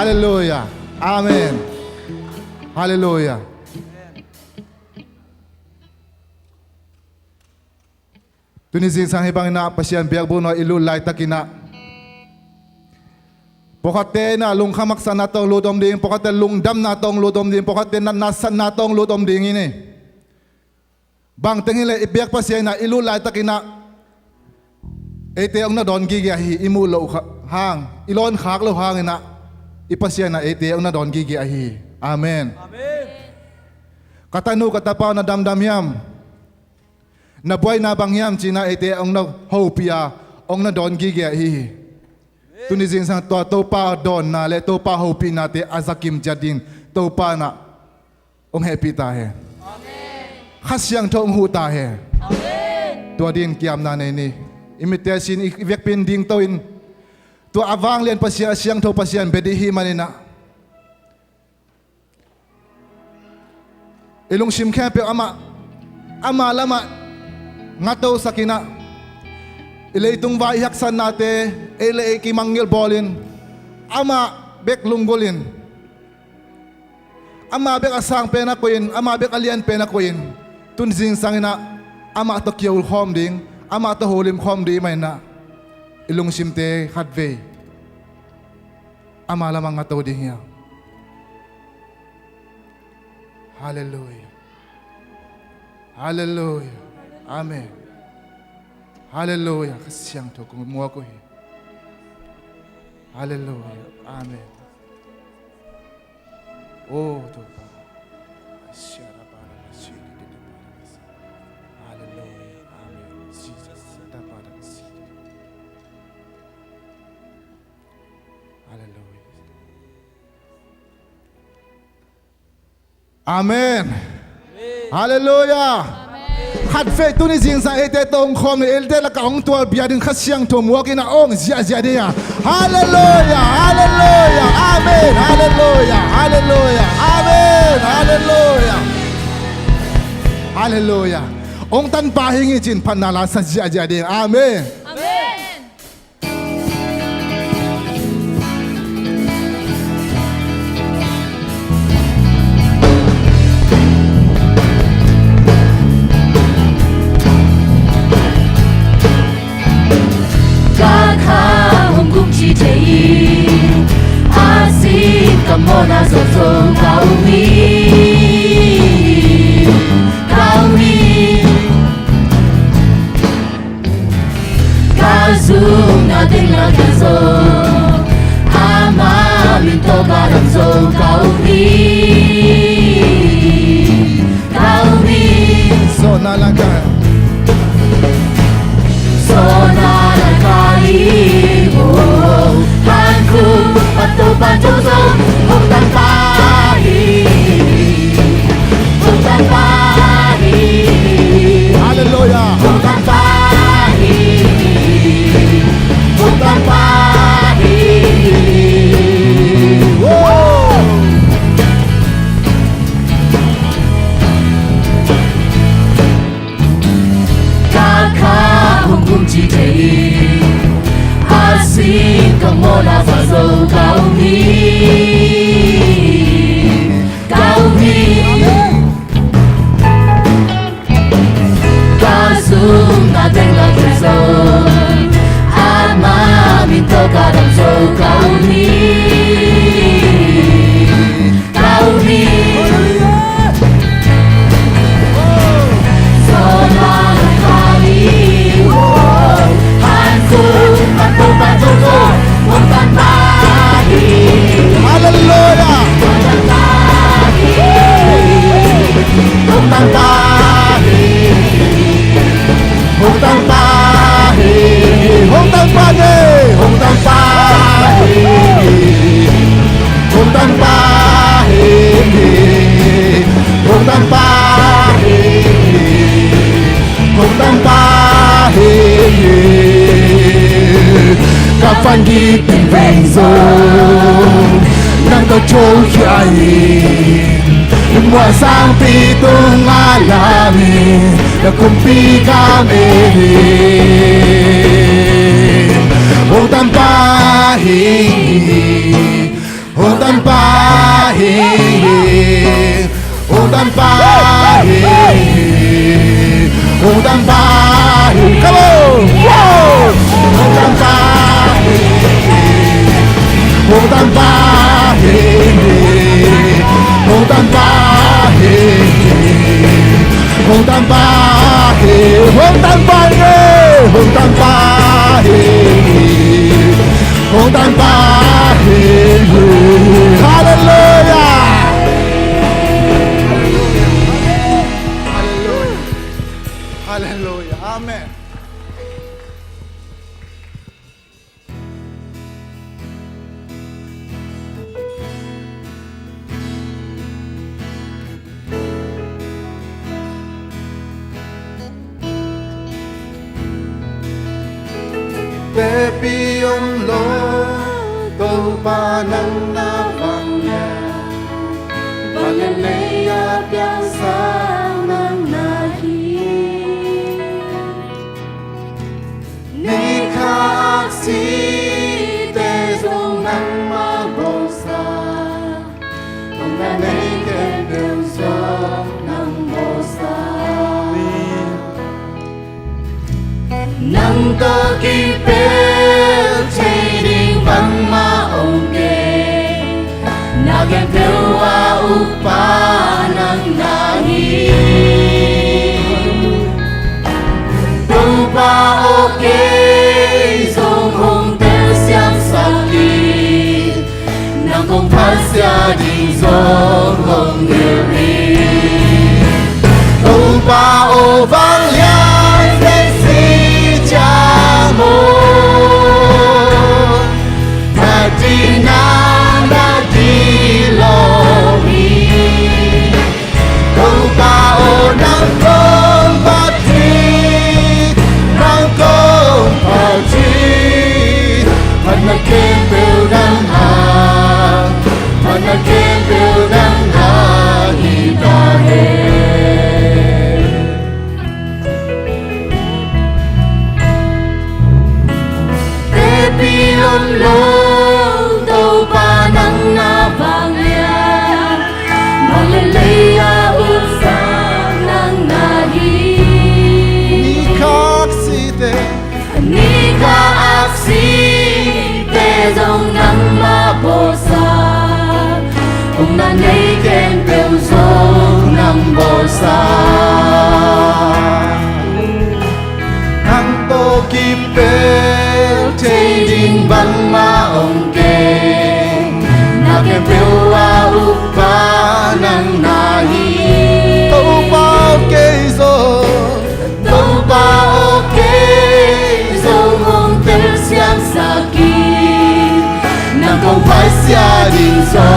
Hallelujah. Amen. Hallelujah. Tunizin sang ibang ina pasyan biag buno ilulay takina. Pokate na lung khamak sa natong ludom ding, pokate lung dam natong ludom ding, pokate na nasan natong ludom ding ini. Bang tengile ibiag pasyan na ilulay takina. Ete ang nadon gigiahi imulo hang ilon khak lo hang ina. Ipasyan na ete ang nadon gigiahi. Amen. Amen. Katanu katapaw na damdam yam. Nabuhay na bangyam china ete ang na hopia ang na don gigiahi. Tunizin sang to pa don na le to pa hopi nate azakim jadin to pa na ang happy tahe. Amen. Khasyang to ang hu tahe. Amen. To din kiam na ni imitation ivek pending to in to avang len pasya siang to pasyan bedihi manina. Ilong simkempe ama lama ngato sa kina ile itong vaihaksan nate ile kimangil bolin ama bek lunggolin ama bek asang pena koin ama bek alian pena koin tunzin sangina ama to kiul khom ding ama to holim khom di mai na ilong simte khatve ama lamang ngato ding ya. Hallelujah. Hallelujah. Amen. Hallelujah. Kasyang to kung mua ko he. Hallelujah. Amen. Oh, to pa. Asyara para masih di depan. Hallelujah. Amen. Jesus. Ta para masih. Hallelujah. Amen. Hallelujah. Had faith tunizin sa ete tong khom elde la kaong tua biading khasyang to muakina ong zia dia. Hallelujah. Hallelujah. Amen. Hallelujah. Hallelujah. Amen. Hallelujah. Hallelujah. Ong tan pahingi chin panala sa zia dia. Amen. Amen. Mona so cao mi cao dung na tình là cái so ama min to ba đam so cao mi So na lang ka. so na la kai oh han ku patu patu so Hutan pagi, Hallelujah. hutan pagi, hutan pagi. Whoa. Kakak hukum citi, asing kamu nafas kau ni. Kasum na tengah kesal, ama minta kadang so kau ni. Sonar kali, hantu patu patu so, hutan pagi. Hallelujah. Hutan pagi, hutan pagi. Hutan pagi, hutan pagi, hutan pagi, hutan pagi, hutan pagi, hutan pagi. Kapan gitin benzo, nang kacauhiain. Mua sang pitong alamin na kumpi kami Hutan pagi, hutan Hùng tanpa hì, hùng tanpa hì. Come on, wow. Hùng tanpa hì, hùng tanpa hì, hùng tanpa hì, hùng tanpa hì, hùng tanpa hì, hùng tanpa hì, hùng tanpa hì. Hallelujah. Hallelujah. Amen. Baby om lo tàu ba nắng na vàng nhà và lần này biang sang nắng na hi ni khắc si te dòng nắng ma bồ sa ông đã lấy cái đường dòng nắng bồ sa nắng to kim bell trading bang ma ông kê nagen pewa upa nang nahi upa okay song hong tel siang sakit nang kong pasya ding song hong ngiri upa o vang liang den si cha mo na di na di lo mi upa o nang kong pati nang kong pati Hana kem bel nang hang Hana kem bel nang hang itahe Pilon long tàu ba nắng na vàng liang Malalaya út sang nắng na hi Ni khắc si te dòng nắng ma bồ sa Ông na nấy khen bèo dòng nắng bồ sa Nắng tô kim bèo trading bang ma ông kê na kem pewa upa nang nahi upa okay so hong tel siang sakit nang kong pasya ding so